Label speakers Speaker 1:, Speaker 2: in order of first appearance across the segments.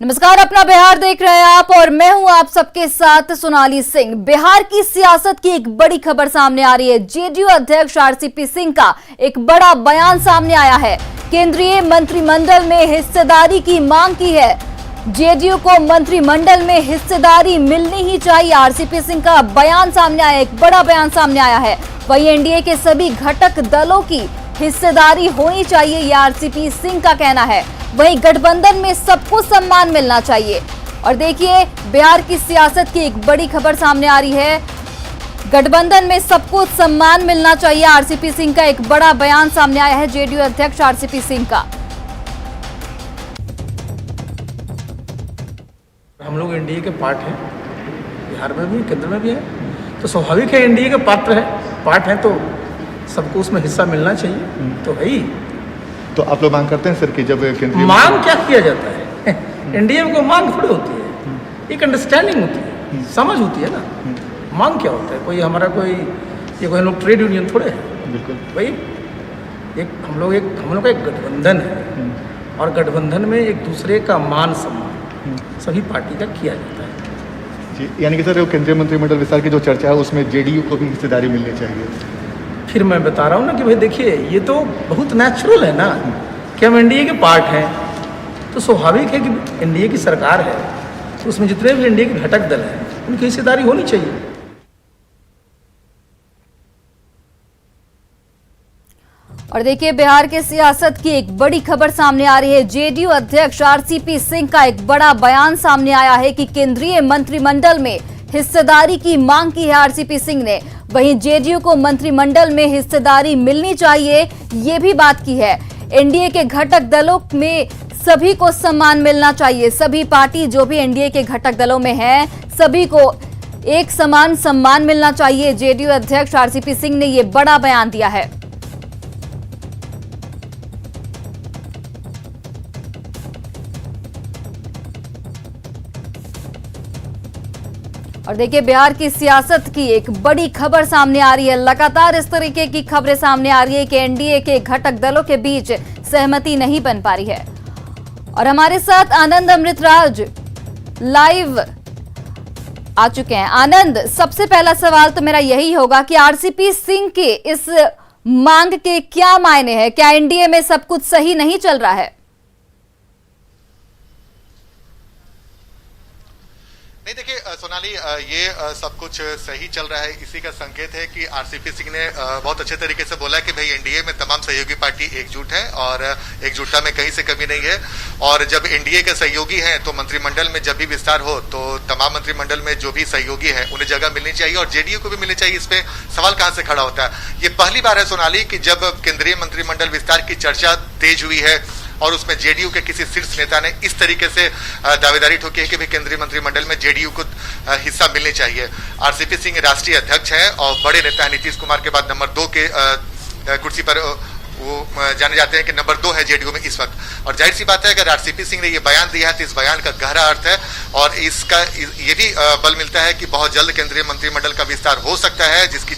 Speaker 1: नमस्कार, अपना बिहार देख रहे हैं आप और मैं हूं आप सबके साथ सोनाली सिंह। बिहार की सियासत की एक बड़ी खबर सामने आ रही है। जेडीयू अध्यक्ष आरसीपी सिंह का एक बड़ा बयान सामने आया है। केंद्रीय मंत्रिमंडल में हिस्सेदारी की मांग की है। जेडीयू को मंत्रिमंडल में हिस्सेदारी मिलनी ही चाहिए। आरसीपी सिंह का बयान सामने आया, एक बड़ा बयान सामने आया है। वहीं एनडीए के सभी घटक दलों की हिस्सेदारी होनी चाहिए, यह आरसीपी सिंह का कहना है। वहीं गठबंधन में सबको सम्मान मिलना चाहिए। और देखिए, बिहार की सियासत की एक बड़ी खबर सामने आ रही है। गठबंधन में सबको सम्मान मिलना चाहिए, आरसीपी सिंह का एक बड़ा बयान सामने आया है जेडीयू अध्यक्ष आरसीपी सिंह का।
Speaker 2: हम लोग एनडीए के पार्ट हैं, बिहार में भी केंद्र में भी है, तो स्वाभाविक है एनडीए के पार्ट हैं तो सबको उसमें हिस्सा मिलना चाहिए। तो है ही।
Speaker 3: तो आप लोग मांग करते हैं सर कि जब केंद्रीय
Speaker 2: मांग क्या किया जाता है एनडीए में कोई मांग थोड़ी होती है, एक अंडरस्टैंडिंग होती है, समझ होती है ना। मांग क्या होता है? कोई हमारा कोई हम लोग ट्रेड यूनियन थोड़े है।
Speaker 3: बिल्कुल
Speaker 2: भाई हम लोग का एक गठबंधन है और गठबंधन में एक दूसरे का मान सम्मान सभी पार्टी का किया जाता है
Speaker 3: जी। यानी कि सर केंद्रीय मंत्रिमंडल विस्तार की जो चर्चा है उसमें जेडीयू को भी हिस्सेदारी मिलनी चाहिए।
Speaker 2: फिर मैं बता रहा हूँ ना कि भाई देखिए, ये तो बहुत नेचुरल है ना कि हम एनडीए के पार्ट हैं, तो स्वाभाविक है कि एनडीए की सरकार है तो उसमें जितने भी एनडीए के घटक दल हैं उनकी हिस्सेदारी होनी चाहिए।
Speaker 1: और देखिए, बिहार के सियासत की एक बड़ी खबर सामने आ रही है। जेडीयू अध्यक्ष आरसीपी सिंह का एक बड़ा बयान सामने आया है कि केंद्रीय मंत्रिमंडल में हिस्सेदारी की मांग की है आरसीपी सिंह ने। वहीं जेडीयू को मंत्रिमंडल में हिस्सेदारी मिलनी चाहिए, ये भी बात की है। एनडीए के घटक दलों में सभी को सम्मान मिलना चाहिए। सभी पार्टी जो भी एनडीए के घटक दलों में हैं, सभी को एक समान सम्मान मिलना चाहिए। जेडीयू अध्यक्ष आरसीपी सिंह ने यह बड़ा बयान दिया है। और देखिए, बिहार की सियासत की एक बड़ी खबर सामने आ रही है। लगातार इस तरीके की खबरें सामने आ रही है कि एनडीए के घटक दलों के बीच सहमति नहीं बन पा रही है। और हमारे साथ आनंद अमृतराज लाइव आ चुके हैं। आनंद, सबसे पहला सवाल तो मेरा यही होगा कि आरसीपी सिंह के इस मांग के क्या मायने हैं? क्या एनडीए में सब कुछ सही नहीं चल रहा है?
Speaker 4: नहीं, देखिए सोनाली, ये सब कुछ सही चल रहा है। इसी का संकेत है कि आरसीपी सिंह ने बहुत अच्छे तरीके से बोला कि भाई एनडीए में तमाम सहयोगी पार्टी एकजुट है और एकजुटता में कहीं से कमी नहीं है। और जब एनडीए के सहयोगी हैं तो मंत्रिमंडल में जब भी विस्तार हो तो तमाम मंत्रिमंडल में जो भी सहयोगी हैं उन्हें जगह मिलनी चाहिए और जेडीयू को भी मिलनी चाहिए। इस पे सवाल कहां से खड़ा होता है? ये पहली बार है सोनाली कि जब केंद्रीय मंत्रिमंडल विस्तार की चर्चा तेज हुई है और उसमें जेडीयू के किसी शीर्ष नेता ने इस तरीके से दावेदारी ठोकी है कि भी केंद्रीय मंत्रिमंडल में जेडीयू को हिस्सा मिलने चाहिए। आरसीपी सिंह राष्ट्रीय अध्यक्ष हैं और बड़े नेता हैं। नीतीश कुमार के बाद नंबर 2 के कुर्सी पर वो जाने जाते हैं कि नंबर 2 है जेडीयू में इस वक्त। और जाहिर सी बात है, अगर आरसीपी सिंह ने ये बयान दिया है तो इस बयान का गहरा अर्थ है और इसका ये भी बल मिलता है कि बहुत जल्द केंद्रीय मंत्रिमंडल का विस्तार हो सकता है, जिसकी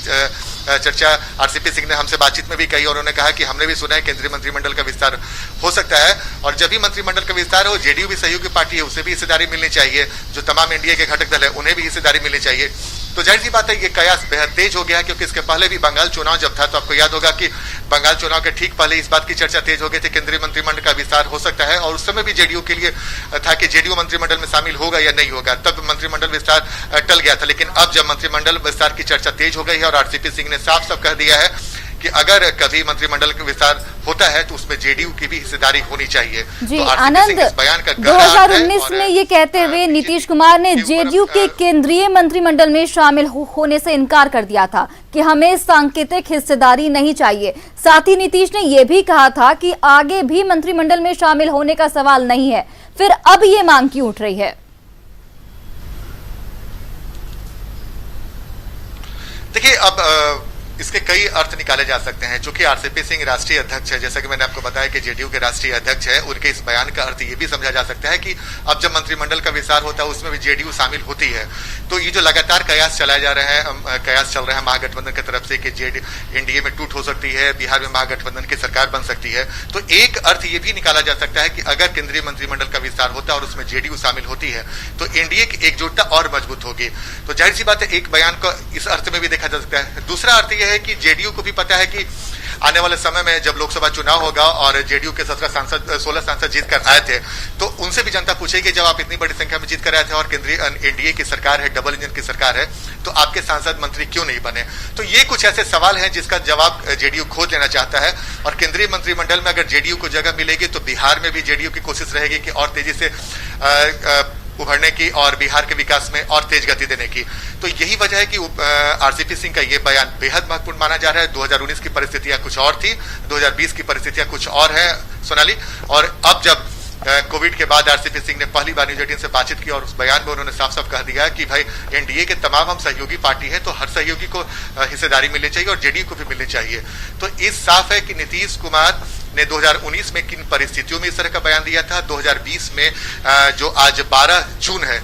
Speaker 4: चर्चा आरसीपी सिंह ने हमसे बातचीत में भी कही। और उन्होंने कहा कि हमने भी सुना है केंद्रीय मंत्रिमंडल का विस्तार हो सकता है और जब भी मंत्रिमंडल का विस्तार हो, जेडीयू भी सहयोगी पार्टी है, उसे भी हिस्सेदारी मिलनी चाहिए। जो तमाम एनडीए के घटक दल है उन्हें भी हिस्सेदारी मिलनी चाहिए। तो जाहिर सी बात है, ये कयास बेहद तेज हो गया है क्योंकि इसके पहले भी बंगाल चुनाव जब था तो आपको याद होगा कि बंगाल चुनाव के ठीक पहले इस बात की चर्चा तेज हो गई थी केंद्रीय मंत्रिमंडल का विस्तार हो सकता है। और उस समय भी जेडीयू के लिए था कि जेडीयू मंत्रिमंडल में शामिल होगा या नहीं होगा, तब मंत्रिमंडल विस्तार टल गया था। लेकिन अब जब मंत्रिमंडल विस्तार की चर्चा तेज हो गई है और आरसीपी सिंह ने साफ साफ कह दिया है कि अगर कभी मंत्रिमंडल का विस्तार होता है तो उसमें जेडीयू की भी हिस्सेदारी होनी चाहिए।
Speaker 1: जी
Speaker 4: तो
Speaker 1: आनंद, 2019 में ये कहते हुए नीतीश कुमार ने जेडीयू के केंद्रीय मंत्रिमंडल में शामिल होने से इनकार कर दिया था कि हमें सांकेतिक हिस्सेदारी नहीं चाहिए। साथ ही नीतीश ने यह भी कहा था कि आगे भी मंत्रिमंडल में शामिल होने का सवाल नहीं है। फिर अब ये मांग क्यों उठ रही है?
Speaker 4: देखिए, अब इसके कई अर्थ निकाले जा सकते हैं। चूंकि आरसीपी सिंह राष्ट्रीय अध्यक्ष है, जैसा कि मैंने आपको बताया कि जेडीयू के राष्ट्रीय अध्यक्ष है, उनके इस बयान का अर्थ ये भी समझा जा सकता है कि अब जब मंत्रिमंडल का विस्तार होता है उसमें भी जेडीयू शामिल होती है। तो ये जो लगातार कयास चलाए जा रहे हैं, कयास चल रहे हैं महागठबंधन की तरफ से कि एनडीए में टूट हो सकती है, बिहार में महागठबंधन की सरकार बन सकती है, तो एक अर्थ ये भी निकाला जा सकता है कि अगर केंद्रीय मंत्रिमंडल का विस्तार होता है और उसमें जेडीयू शामिल होती है तो एनडीए की एकजुटता और मजबूत होगी। तो जाहिर सी बात है एक बयान को इस अर्थ में भी देखा जा सकता है। दूसरा अर्थ यह है कि जेडीयू को भी पता है कि आने वाले समय में जब लोकसभा चुनाव होगा और जेडीयू के 16 सांसद जीत कर आए थे, तो उनसे भी जनता पूछेगी जब आप इतनी बड़ी संख्या में जीत कर आए थे और केंद्रीय एनडीए की सरकार है, डबल इंजन की सरकार है, तो आपके सांसद मंत्री क्यों नहीं बने। तो ये कुछ ऐसे सवाल हैं जिसका जवाब जेडीयू खोज लेना चाहता है। और केंद्रीय मंत्रिमंडल में अगर जेडीयू को जगह मिलेगी तो बिहार में भी जेडीयू की कोशिश रहेगी कि और तेजी से उभरने की और बिहार के विकास में और तेज गति देने की। तो यही वजह है कि आरसीपी सिंह का ये बयान बेहद महत्वपूर्ण माना जा रहा है। 2019 की परिस्थितियां कुछ और थी, 2020 की परिस्थितियां कुछ और है सोनाली, और अब जब कोविड के बाद आरसीपी सिंह ने पहली बार न्यूज 18 से बातचीत की और उस बयान में उन्होंने साफ साफ कह दिया कि भाई एनडीए के तमाम हम सहयोगी पार्टी है, तो हर सहयोगी को हिस्सेदारी मिलनी चाहिए और जेडीयू को भी मिलनी चाहिए। तो इस साफ है कि नीतीश कुमार ने 2019 में किन परिस्थितियों में इस तरह का बयान दिया था, 2020 में जो आज 12 जून है,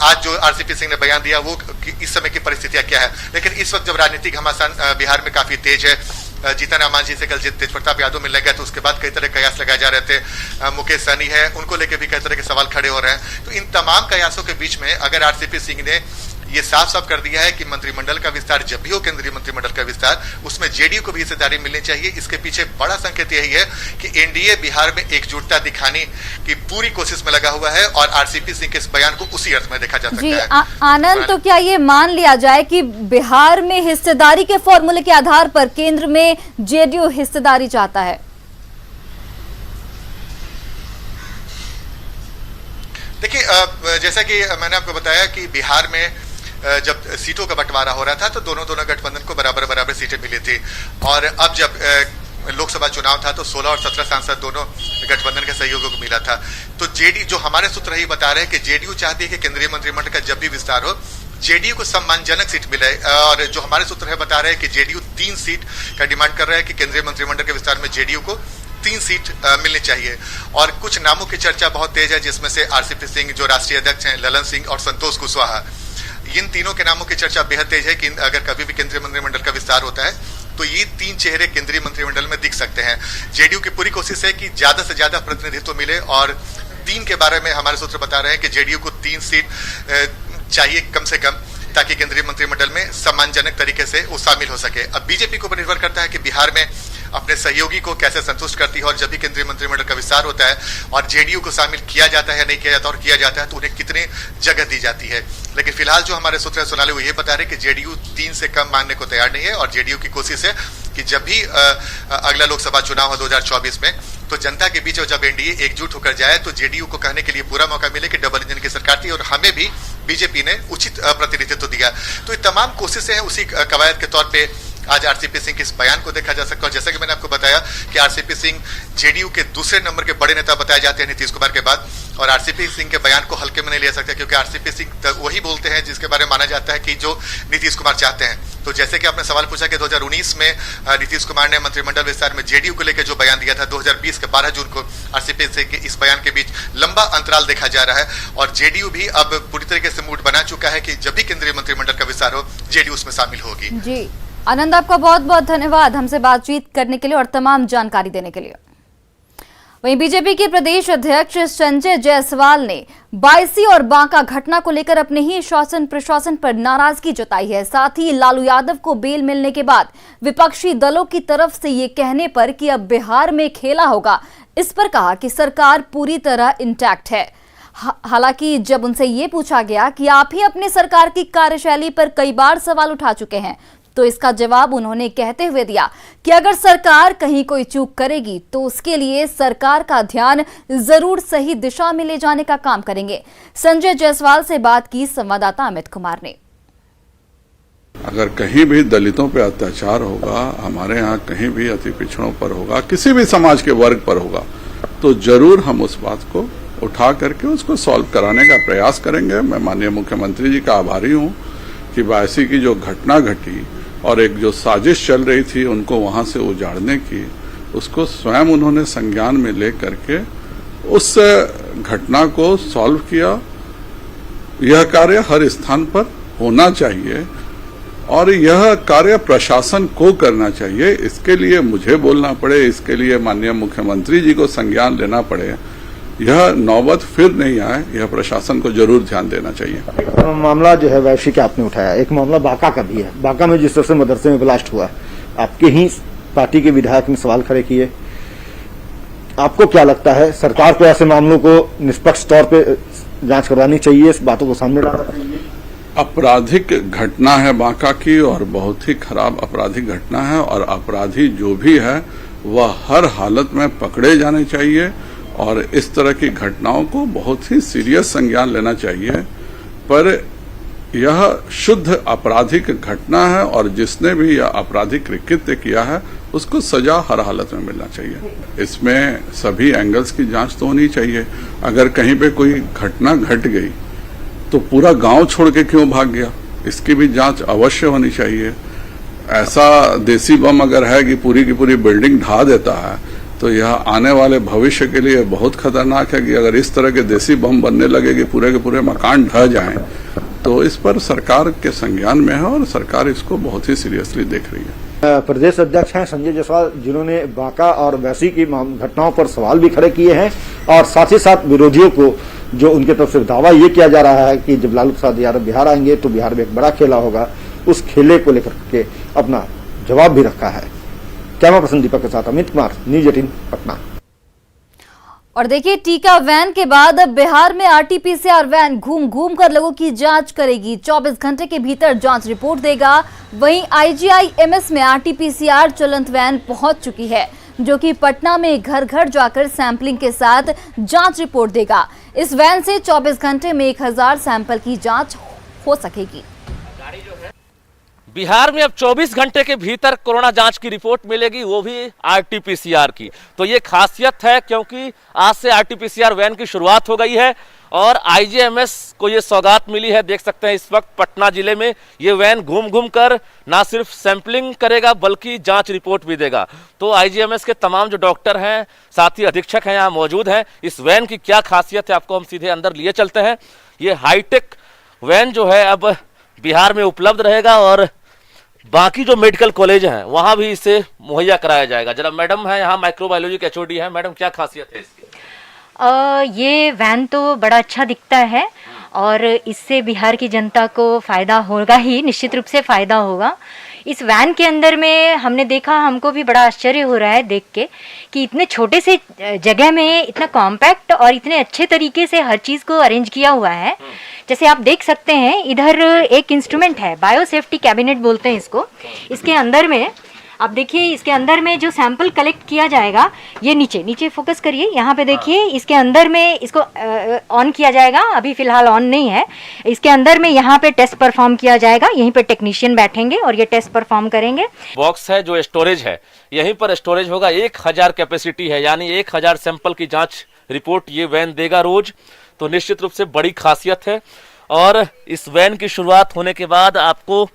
Speaker 4: आज जो आरसीपी सिंह ने बयान दिया वो इस समय की परिस्थितियां क्या है। लेकिन इस वक्त जब राजनीतिक घमासान बिहार में काफी तेज है, जीतन राम मांझी से कल तेज प्रताप यादव मिलने गए तो उसके बाद कई तरह के कयास लगाए जा रहे थे, मुकेश सहनी है, उनको लेकर भी कई तरह के सवाल खड़े हो रहे हैं। तो इन तमाम कयासों के बीच में अगर आरसीपी सिंह ने ये साफ साफ कर दिया है कि मंत्रिमंडल का विस्तार जब भी हो, केंद्रीय मंत्रिमंडल का विस्तार, उसमें जेडीयू को भी हिस्सेदारी मिलनी चाहिए। इसके पीछे बड़ा संकेत यही है कि एनडीए बिहार में एकजुटता दिखाने की पूरी कोशिश में लगा हुआ है और आरसीपी सिंह के इस बयान को उसी अर्थ में देखा जा सकता है।
Speaker 1: आनंद, तो क्या ये मान लिया जाए कि बिहार में हिस्सेदारी के फॉर्मूले के आधार पर केंद्र में जेडीयू हिस्सेदारी चाहता है?
Speaker 4: देखिए, जैसा कि मैंने आपको बताया कि बिहार में जब सीटों का बंटवारा हो रहा था तो दोनों गठबंधन को बराबर बराबर सीटें मिली थी, और अब जब लोकसभा चुनाव था तो 16 और 17 सांसद दोनों गठबंधन के सहयोगियों को मिला था। तो जेडीयू, जो हमारे सूत्र ही बता रहे हैं कि जेडीयू चाहती है कि केंद्रीय मंत्रिमंडल का जब भी विस्तार हो जेडीयू को सम्मानजनक सीट मिले, और जो हमारे सूत्र है बता रहे हैं कि जेडीयू 3 सीट का डिमांड कर रहा है कि केंद्रीय मंत्रिमंडल के विस्तार में जेडीयू को 3 सीट मिलनी चाहिए। और कुछ नामों की चर्चा बहुत तेज है, जिसमें से आरसीपी सिंह जो राष्ट्रीय अध्यक्ष हैं, ललन सिंह और संतोष कुशवाहा, इन तीनों के नामों की चर्चा बेहद तेज है कि अगर कभी भी केंद्रीय मंत्रिमंडल का विस्तार होता है तो ये 3 चेहरे केंद्रीय मंत्रिमंडल में दिख सकते हैं। जेडीयू की पूरी कोशिश है कि ज्यादा से ज्यादा प्रतिनिधित्व मिले, और 3 के बारे में हमारे सूत्र बता रहे हैं कि जेडीयू को 3 सीट चाहिए कम से कम, ताकि केंद्रीय मंत्रिमंडल में सम्मानजनक तरीके से वो शामिल हो सके। अब बीजेपी को निर्भर करता है कि बिहार में अपने सहयोगी को कैसे संतुष्ट करती है, और जब भी केंद्रीय मंत्रिमंडल का विस्तार होता है और जेडीयू को शामिल किया जाता है या नहीं किया जाता, और किया जाता है तो उन्हें कितनी जगह दी जाती है। लेकिन फिलहाल जो हमारे सूत्र सोनाली वो ये बता रहे कि जेडीयू 3 से कम मानने को तैयार नहीं है, और जेडीयू की कोशिश है कि जब भी अगला लोकसभा चुनाव हो 2024 में, तो जनता के बीच जब एनडीए एकजुट होकर जाए तो जेडीयू को कहने के लिए पूरा मौका मिले कि डबल इंजन की सरकार थी और हमें भी बीजेपी ने उचित प्रतिनिधित्व दिया। तो ये तमाम कोशिशें हैं, उसी कवायद के तौर पे आज आरसीपी सिंह के इस बयान को देखा जा सकता है। और जैसा कि मैंने आपको बताया कि आरसीपी सिंह जेडीयू के दूसरे नंबर के बड़े नेता बताए जाते हैं नीतीश कुमार के बाद, और आरसीपी सिंह के बयान को हल्के में नहीं ले सकते, क्योंकि आरसीपी सिंह वही बोलते हैं जिसके बारे में माना जाता है कि जो नीतीश कुमार चाहते हैं। तो जैसे कि आपने सवाल पूछा कि 2019 में नीतीश कुमार ने मंत्रिमंडल विस्तार में जेडीयू को लेकर जो बयान दिया था, 2020 के 12 जून को आरसीपी सिंह के इस बयान के बीच लंबा अंतराल देखा जा रहा है, और जेडीयू भी अब पूरी तरीके से मूड बना चुका है कि जब भी केंद्रीय मंत्रिमंडल का विस्तार हो जेडीयू उसमें शामिल होगी।
Speaker 1: जी आनंद, आपका बहुत बहुत धन्यवाद हमसे बातचीत करने के लिए और तमाम जानकारी देने के लिए। वहीं बीजेपी के प्रदेश अध्यक्ष संजय जायसवाल ने 22 और बांका घटना को लेकर अपने ही शासन प्रशासन पर नाराजगी जताई है। साथ ही लालू यादव को बेल मिलने के बाद विपक्षी दलों की तरफ से ये कहने पर कि अब बिहार में खेला होगा, इस पर कहा कि सरकार पूरी तरह इंटैक्ट है। हालांकि जब उनसे ये पूछा गया कि आप ही अपने सरकार की कार्यशैली पर कई बार सवाल उठा चुके हैं, तो इसका जवाब उन्होंने कहते हुए दिया कि अगर सरकार कहीं कोई चूक करेगी तो उसके लिए सरकार का ध्यान जरूर सही दिशा में ले जाने का काम करेंगे। संजय जायसवाल से बात की संवाददाता अमित कुमार ने।
Speaker 5: अगर कहीं भी दलितों पे अत्याचार होगा, हमारे यहाँ कहीं भी अति पिछड़ों पर होगा, किसी भी समाज के वर्ग पर होगा, तो जरूर हम उस बात को उठा करके उसको सॉल्व कराने का प्रयास करेंगे। मैं माननीय मुख्यमंत्री जी का आभारी हूँ कि 82 की जो घटना घटी और एक जो साजिश चल रही थी उनको वहां से उजाड़ने की, उसको स्वयं उन्होंने संज्ञान में ले करके उस घटना को सॉल्व किया। यह कार्य हर स्थान पर होना चाहिए और यह कार्य प्रशासन को करना चाहिए। इसके लिए मुझे बोलना पड़े, इसके लिए माननीय मुख्यमंत्री जी को संज्ञान लेना पड़े, यह नौबत फिर नहीं आए, यह प्रशासन को जरूर ध्यान देना चाहिए।
Speaker 3: मामला जो है वैश्विक आपने उठाया, एक मामला बांका का भी है। बांका में जिस तरह से मदरसे में ब्लास्ट हुआ, आपके ही पार्टी के विधायक ने सवाल खड़े किए। आपको क्या लगता है, सरकार को ऐसे मामलों को निष्पक्ष तौर पर जांच करवानी चाहिए, इस बातों को सामने लाना चाहिए?
Speaker 5: आपराधिक घटना है बांका की और बहुत ही खराब आपराधिक घटना है और अपराधी जो भी है वह हर हालत में पकड़े जाने चाहिए और इस तरह की घटनाओं को बहुत ही सीरियस संज्ञान लेना चाहिए। पर यह शुद्ध आपराधिक घटना है और जिसने भी यह आपराधिक कृत्य किया है उसको सजा हर हालत में मिलना चाहिए। इसमें सभी एंगल्स की जांच तो होनी चाहिए। अगर कहीं पे कोई घटना घट गई तो पूरा गांव छोड़ के क्यों भाग गया, इसकी भी जांच अवश्य होनी चाहिए। ऐसा देसी बम अगर है कि पूरी की पूरी बिल्डिंग ढा देता है तो यह आने वाले भविष्य के लिए बहुत खतरनाक है कि अगर इस तरह के देसी बम बनने लगे कि पूरे के पूरे मकान ढह जाएं, तो इस पर सरकार के संज्ञान में है और सरकार इसको बहुत ही सीरियसली देख रही है।
Speaker 3: प्रदेश अध्यक्ष हैं संजय जायसवाल, जिन्होंने बांका और वैसी की घटनाओं पर सवाल भी खड़े किए हैं और साथ ही साथ विरोधियों को जो उनके तरफ से दावा ये किया जा रहा है कि जब लालू प्रसाद यादव बिहार आएंगे तो बिहार में एक बड़ा खेला होगा, उस खेले को लेकर के अपना जवाब भी रखा है। कैमरा पर्सन दीपक के साथ अमित कुमार, न्यूज 18 पटना।
Speaker 1: और देखिए, टीका वैन के बाद अब बिहार में आरटीपीसीआर वैन घूम घूम कर लोगों की जांच करेगी। 24 घंटे के भीतर जांच रिपोर्ट देगा। वहीं आईजीआईएमएस में आरटीपीसीआर चलंत वैन पहुंच चुकी है, जो कि पटना में घर घर जाकर सैंपलिंग के साथ जांच रिपोर्ट देगा। इस वैन से 24 घंटे में 1000 सैंपल की जांच हो सकेगी।
Speaker 6: बिहार में अब 24 घंटे के भीतर कोरोना जांच की रिपोर्ट मिलेगी, वो भी आरटीपीसीआर की। तो ये खासियत है क्योंकि आज से आरटीपीसीआर वैन की शुरुआत हो गई है और आईजीआईएमएस को ये सौगात मिली है। देख सकते हैं इस वक्त पटना जिले में ये वैन घूम घूम कर ना सिर्फ सैंपलिंग करेगा बल्कि जांच रिपोर्ट भी देगा। तो आईजीआईएमएस के तमाम जो डॉक्टर हैं, साथ ही अधीक्षक हैं, यहाँ मौजूद हैं। इस वैन की क्या खासियत है आपको हम सीधे अंदर लिए चलते हैं। ये हाईटेक वैन जो है अब बिहार में उपलब्ध रहेगा और बाकी जो मेडिकल कॉलेज हैं वहां भी इसे मुहैया कराया जाएगा। जरा मैडम है यहाँ, माइक्रोबायोलॉजी के एचओडी है। मैडम, क्या खासियत है इसकी?
Speaker 7: ये वैन तो बड़ा अच्छा दिखता है और इससे बिहार की जनता को फ़ायदा होगा ही, निश्चित रूप से फ़ायदा होगा। इस वैन के अंदर में हमने देखा, हमको भी बड़ा आश्चर्य हो रहा है देख के कि इतने छोटे से जगह में इतना कॉम्पैक्ट और इतने अच्छे तरीके से हर चीज़ को अरेंज किया हुआ है। जैसे आप देख सकते हैं, इधर एक इंस्ट्रूमेंट है, बायो सेफ्टी कैबिनेट बोलते हैं इसको। इसके अंदर में आप देखिए, इसके अंदर में जो सैंपल कलेक्ट किया जाएगा, ये नीचे नीचे फोकस करिए, यहाँ पे देखिए, इसके अंदर में इसको ऑन किया जाएगा। अभी फिलहाल ऑन नहीं है। इसके अंदर में यहाँ पे टेस्ट परफॉर्म किया जाएगा। यहीं पे टेक्नीशियन बैठेंगे और ये टेस्ट परफॉर्म करेंगे।
Speaker 6: बॉक्स है जो स्टोरेज है, यहीं पर स्टोरेज होगा। 1000 कैपेसिटी है, यानी 1000 सैंपल की जांच रिपोर्ट ये वैन देगा रोज। तो निश्चित रूप से बड़ी खासियत है और इस वैन की शुरुआत होने के बाद आपको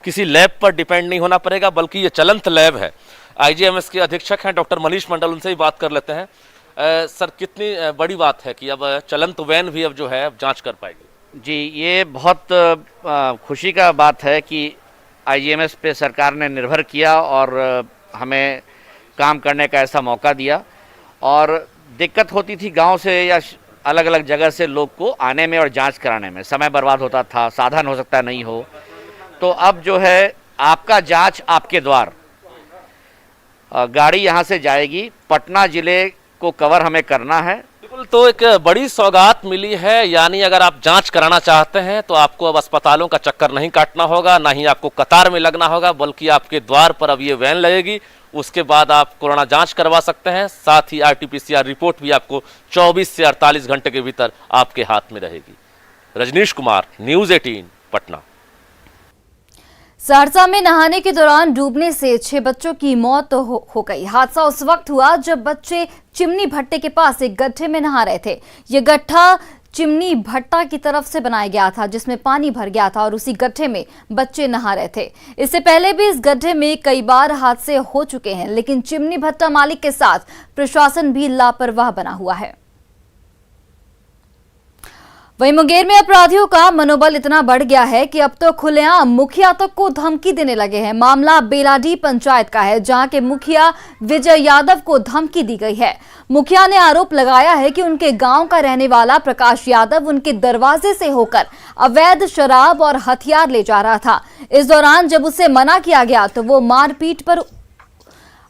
Speaker 6: किसी लैब पर डिपेंड नहीं होना पड़ेगा, बल्कि ये चलंत लैब है। आईजीआईएमएस के अधीक्षक हैं डॉक्टर मनीष मंडल, उनसे ही बात कर लेते हैं। सर, कितनी बड़ी बात है कि अब चलंत वैन भी अब जो है जांच कर पाएगी?
Speaker 8: जी, ये बहुत खुशी का बात है कि आईजीआईएमएस पे सरकार ने निर्भर किया और हमें काम करने का ऐसा मौका दिया। और दिक्कत होती थी गांव से या अलग अलग जगह से लोग को आने में और जांच कराने में, समय बर्बाद होता था, साधन हो सकता नहीं हो। तो अब जो है आपका जांच आपके द्वार, गाड़ी यहाँ से जाएगी, पटना जिले को कवर हमें करना है।
Speaker 6: बिल्कुल, तो एक बड़ी सौगात मिली है। यानी अगर आप जांच कराना चाहते हैं तो आपको अब अस्पतालों का चक्कर नहीं काटना होगा, ना ही आपको कतार में लगना होगा, बल्कि आपके द्वार पर अब ये वैन लगेगी। उसके बाद आप कोरोना जांच करवा सकते हैं। साथ ही आरटीपीसीआर रिपोर्ट भी आपको 24 से 48 घंटे के भीतर आपके हाथ में रहेगी। रजनीश कुमार, न्यूज 18 पटना।
Speaker 1: सहरसा में नहाने के दौरान डूबने से 6 बच्चों की मौत हो गई। हादसा उस वक्त हुआ जब बच्चे चिमनी भट्टे के पास एक गड्ढे में नहा रहे थे। ये गड्ढा चिमनी भट्टा की तरफ से बनाया गया था, जिसमें पानी भर गया था और उसी गड्ढे में बच्चे नहा रहे थे। इससे पहले भी इस गड्ढे में कई बार हादसे हो चुके हैं, लेकिन चिमनी भट्टा मालिक के साथ प्रशासन भी लापरवाह बना हुआ है। वहीं मुंगेर में अपराधियों का मनोबल इतना बढ़ गया है कि अब तो खुलेआम मुखिया तक को धमकी देने लगे हैं। मामला बेलाडी पंचायत का है, जहां के मुखिया विजय यादव को धमकी दी गई है। मुखिया ने आरोप लगाया है कि उनके गांव का रहने वाला प्रकाश यादव उनके दरवाजे से होकर अवैध शराब और हथियार ले जा रहा था। इस दौरान जब उसे मना किया गया तो वो मारपीट पर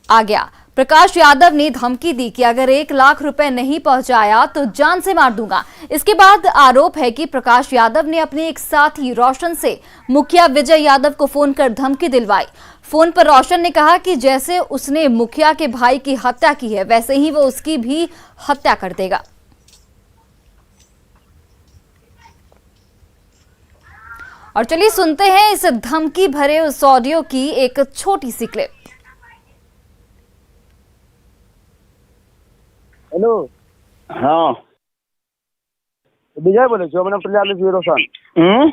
Speaker 1: आ गया। प्रकाश यादव ने धमकी दी कि अगर 1 लाख रुपए नहीं पहुंचाया तो जान से मार दूंगा। इसके बाद आरोप है कि प्रकाश यादव ने अपने एक साथी रोशन से मुखिया विजय यादव को फोन कर धमकी दिलवाई। फोन पर रोशन ने कहा कि जैसे उसने मुखिया के भाई की हत्या की है, वैसे ही वो उसकी भी हत्या कर देगा। और चलिए सुनते हैं इस धमकी भरे उस ऑडियो की एक छोटी सी क्लिप।
Speaker 9: हेलो,
Speaker 10: हाँ
Speaker 9: विजय बोले छो, मैंने प्रयास छियै रोशन।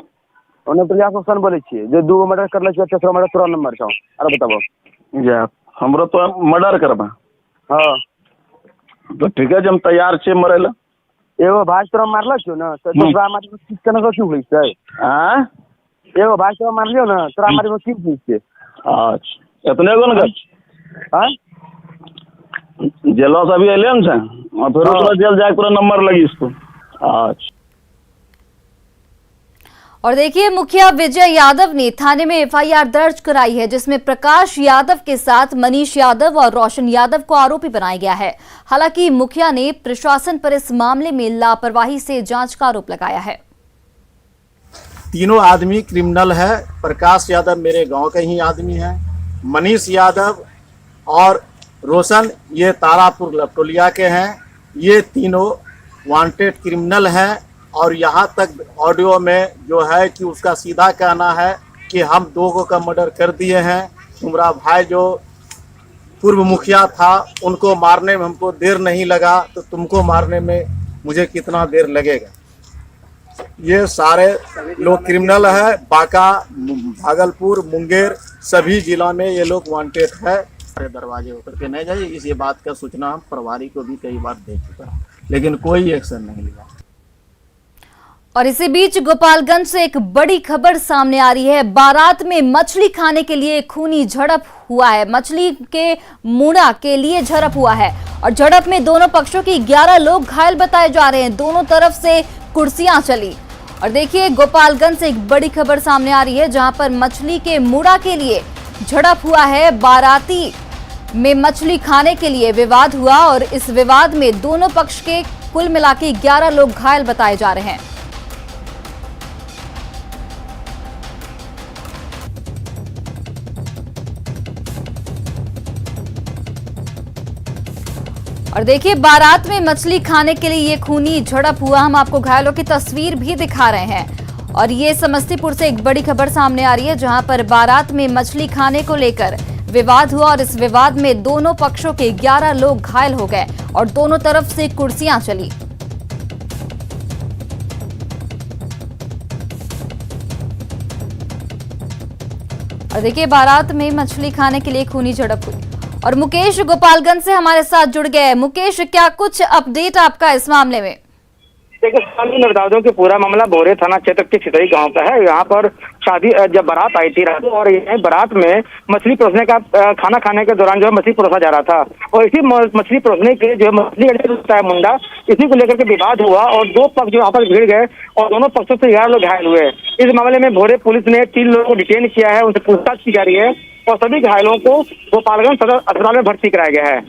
Speaker 9: ओने प्रयास रोशन बोले छियै जे 2 मर्डर करले छियै, तेसरो मर्डर तोरा नंबर छौ। अरे बताबो
Speaker 10: जा हमरो तो मर्डर करबा।
Speaker 9: हाँ
Speaker 10: तो ठीक है, हम तैयार छे मरे ला।
Speaker 9: एगो भाई तोरा मारलो छौ ना, तो दूसरा मारी में किस केना क्यों होई छै?
Speaker 10: हां
Speaker 9: एगो भाई तोरा मारलियो ना, तोरा मारी में किस होई छै?
Speaker 10: अच्छा इतने गो न
Speaker 9: हां
Speaker 10: जेलो से अभी अइले न छै, और फिर उसमें जेल जाके पूरा नंबर लगी इसको। अच्छा
Speaker 1: और देखिए, मुखिया विजय यादव ने थाने में एफआईआर दर्ज कराई है, जिसमें प्रकाश यादव के साथ मनीष यादव और रोशन यादव को आरोपी बनाया गया है। हालांकि मुखिया ने प्रशासन पर इस मामले में लापरवाही से जांच का आरोप लगाया है।
Speaker 11: तीनों आदमी क्रिमिनल है। प्रकाश यादव मेरे गांव के ही आदमी है, मनीष यादव और रोशन ये तारापुर लपटोलिया के हैं। ये तीनों वांटेड क्रिमिनल हैं। और यहाँ तक ऑडियो में जो है कि उसका सीधा कहना है कि हम 2 का मर्डर कर दिए हैं। तुम्हारा भाई जो पूर्व मुखिया था, उनको मारने में हमको देर नहीं लगा, तो तुमको मारने में मुझे कितना देर लगेगा। ये सारे लोग क्रिमिनल है। बांका, भागलपुर, मुंगेर सभी जिला में ये लोग वांटेड है। दरवाजे होकर के नहीं जाइए, इस ये बात का सूचना हम प्रभारी को भी कई बार दे चुका है, लेकिन कोई एक्शन नहीं लिया।
Speaker 1: और इसी बीच गोपालगंज से एक बड़ी खबर सामने आ रही है। बारात में मछली खाने के लिए खूनी झड़प हुआ है। मछली के मुड़ा के लिए झड़प हुआ है और झड़प में दोनों पक्षों के 11 लोग घायल बताए जा रहे हैं। दोनों तरफ से कुर्सियां चली। और देखिए, गोपालगंज से एक बड़ी खबर सामने आ रही है, जहां पर मछली के मुड़ा के लिए झड़प हुआ है। बाराती में मछली खाने के लिए विवाद हुआ और इस विवाद में दोनों पक्ष के कुल मिलाकर 11 लोग घायल बताए जा रहे हैं। और देखिए, बारात में मछली खाने के लिए ये खूनी झड़प हुआ। हम आपको घायलों की तस्वीर भी दिखा रहे हैं। और ये समस्तीपुर से एक बड़ी खबर सामने आ रही है, जहां पर बारात में मछली खाने को लेकर विवाद हुआ और इस विवाद में दोनों पक्षों के 11 लोग घायल हो गए और दोनों तरफ से कुर्सियां चली। और देखिए, बारात में मछली खाने के लिए खूनी झड़प हुई। और मुकेश गोपालगंज से हमारे साथ जुड़ गए। मुकेश, क्या कुछ अपडेट आपका इस मामले में?
Speaker 9: देखिए, मैं बता दूं कि पूरा मामला बोरे थाना क्षेत्र के छितरी गांव का है। यहाँ पर शादी जब बारात आई थी रात, और यह बारात में मछली परोसने का खाना खाने के दौरान जो है मछली परोसा जा रहा था, और इसी मछली परोसने के जो मछली होता है मुंडा, इसी को लेकर के विवाद हुआ और 2 पक्ष जो आपस भीड़ गए और दोनों पक्षों से 11 लोग घायल हुए। इस मामले में भोरे पुलिस ने 3 लोगों को डिटेन किया है, उनसे पूछताछ की जा रही है और सभी घायलों को गोपालगंज सदर अस्पताल में भर्ती कराया गया है।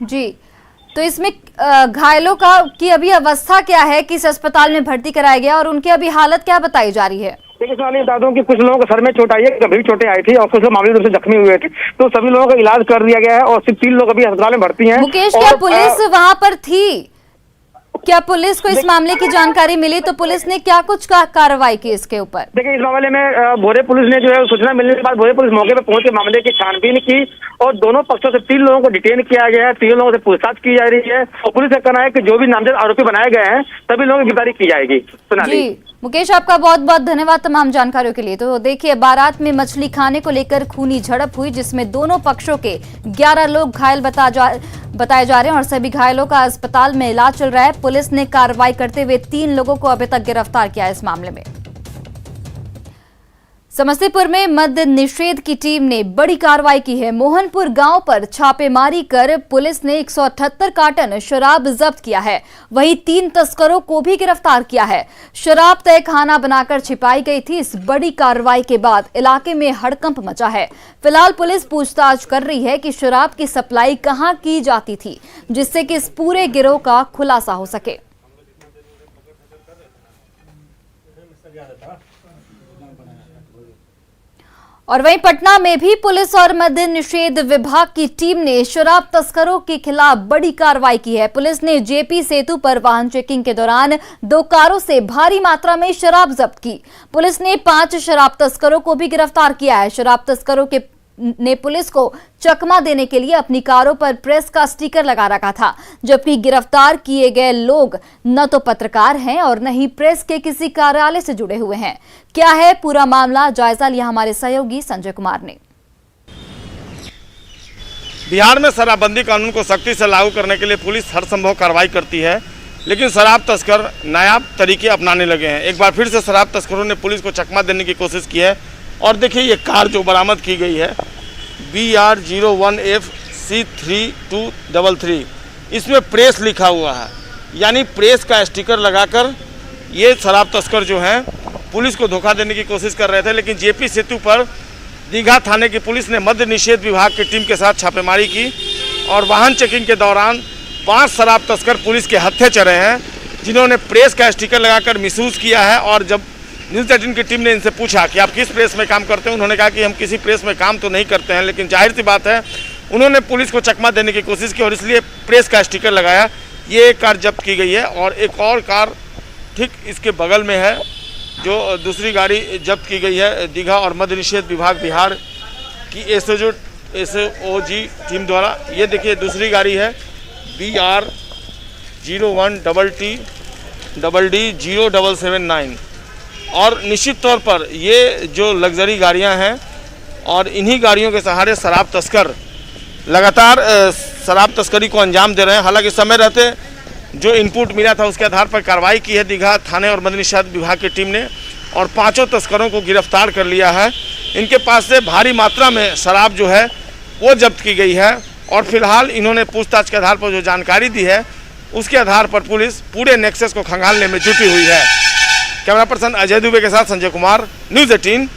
Speaker 1: जी, तो इसमें घायलों की अभी अवस्था क्या है, किस अस्पताल में भर्ती कराया गया और उनकी अभी हालत क्या बताई जा रही है?
Speaker 9: देखिए सोनाली, बता दूं कि कुछ लोगों को सर में चोट आई है, गंभीर चोटें आई थी और कुछ लोग मामूली रूप से जख्मी हुए थे, तो सभी लोगों का इलाज कर दिया गया है और सिर्फ 3 लोग अभी अस्पताल में भर्ती हैं।
Speaker 1: मुकेश, क्या पुलिस वहाँ पर थी? क्या पुलिस को इस मामले की जानकारी मिली तो पुलिस ने क्या कुछ कार्रवाई की इसके ऊपर?
Speaker 9: देखिए, इस मामले में भोरे पुलिस ने जो है सूचना मिलने के बाद भोरे पुलिस मौके पर पहुंच के मामले की छानबीन की और दोनों पक्षों से 3 लोगों को डिटेन किया गया है। 3 लोगों से पूछताछ की जा रही है और पुलिस का कहना है कि जो भी नामजद आरोपी बनाए गए हैं सभी लोगों की गिरफ्तारी की जाएगी।
Speaker 1: जी मुकेश, आपका बहुत बहुत धन्यवाद तमाम जानकारियों के लिए। तो देखिए, बारात में मछली खाने को लेकर खूनी झड़प हुई जिसमें दोनों पक्षों के 11 लोग घायल बताए जा रहे हैं और सभी घायलों का अस्पताल में इलाज चल रहा है। पुलिस ने कार्रवाई करते हुए 3 लोगों को अभी तक गिरफ्तार किया है इस मामले में। समस्तीपुर में मद्य निषेध की टीम ने बड़ी कार्रवाई की है। मोहनपुर गांव पर छापेमारी कर पुलिस ने 178 कार्टन शराब जब्त किया है। वहीं 3 तस्करों को भी गिरफ्तार किया है। शराब तय खाना बनाकर छिपाई गई थी। इस बड़ी कार्रवाई के बाद इलाके में हड़कंप मचा है। फिलहाल पुलिस पूछताछ कर रही है कि शराब की सप्लाई कहां की जाती थी, जिससे कि इस पूरे गिरोह का खुलासा हो सके। और वहीं पटना में भी पुलिस और मद्य निषेध विभाग की टीम ने शराब तस्करों के खिलाफ बड़ी कार्रवाई की है। पुलिस ने जेपी सेतु पर वाहन चेकिंग के दौरान 2 कारों से भारी मात्रा में शराब जब्त की। पुलिस ने 5 शराब तस्करों को भी गिरफ्तार किया है। शराब तस्करों ने पुलिस को चकमा देने के लिए अपनी कारों पर प्रेस का स्टिकर लगा रखा था, जबकि गिरफ्तार किए गए लोग न तो पत्रकार हैं और न ही प्रेस के किसी कार्यालय से जुड़े हुए हैं। क्या है पूरा मामला, जायजा लिया हमारे सहयोगी संजय कुमार ने।
Speaker 12: बिहार में शराबबंदी कानून को सख्ती से लागू करने के लिए पुलिस हर संभव कार्रवाई करती है, लेकिन शराब तस्कर नायाब तरीके अपनाने लगे हैं। एक बार फिर से शराब तस्करों ने पुलिस को चकमा देने की कोशिश की है और देखिए ये कार जो बरामद की गई है BR01FC3233, इसमें प्रेस लिखा हुआ है, यानी प्रेस का स्टिकर लगाकर ये शराब तस्कर जो हैं पुलिस को धोखा देने की कोशिश कर रहे थे। लेकिन जेपी सेतु पर दीघा थाने की पुलिस ने मद्य निषेध विभाग की टीम के साथ छापेमारी की और वाहन चेकिंग के दौरान 5 शराब तस्कर पुलिस के हत्थे चढ़े हैं, जिन्होंने प्रेस का स्टिकर लगाकर मिसयूज किया है। और जब न्यूज़ 18 की टीम ने इनसे पूछा कि आप किस प्रेस में काम करते हैं, उन्होंने कहा कि हम किसी प्रेस में काम तो नहीं करते हैं, लेकिन जाहिर सी बात है उन्होंने पुलिस को चकमा देने की कोशिश की और इसलिए प्रेस का स्टिकर लगाया। ये एक कार जब्त की गई है और एक और कार ठीक इसके बगल में है जो दूसरी गाड़ी जब्त की गई है दीघा और मद्य निषेध विभाग बिहार की एसओजी टीम द्वारा। ये देखिए दूसरी गाड़ी है BR01TD0779 और निश्चित तौर पर ये जो लग्जरी गाड़ियां हैं और इन्हीं गाड़ियों के सहारे शराब तस्कर लगातार शराब तस्करी को अंजाम दे रहे हैं। हालांकि समय रहते जो इनपुट मिला था उसके आधार पर कार्रवाई की है दीघा थाने और मद्य निषेध विभाग की टीम ने और 5 तस्करों को गिरफ्तार कर लिया है। इनके पास से भारी मात्रा में शराब जो है वो जब्त की गई है और फिलहाल इन्होंने पूछताछ के आधार पर जो जानकारी दी है उसके आधार पर पुलिस पूरे नेक्सस को खंगालने में जुटी हुई है। कैमरा पर्सन अजय दुबे के साथ संजय कुमार, न्यूज़ 18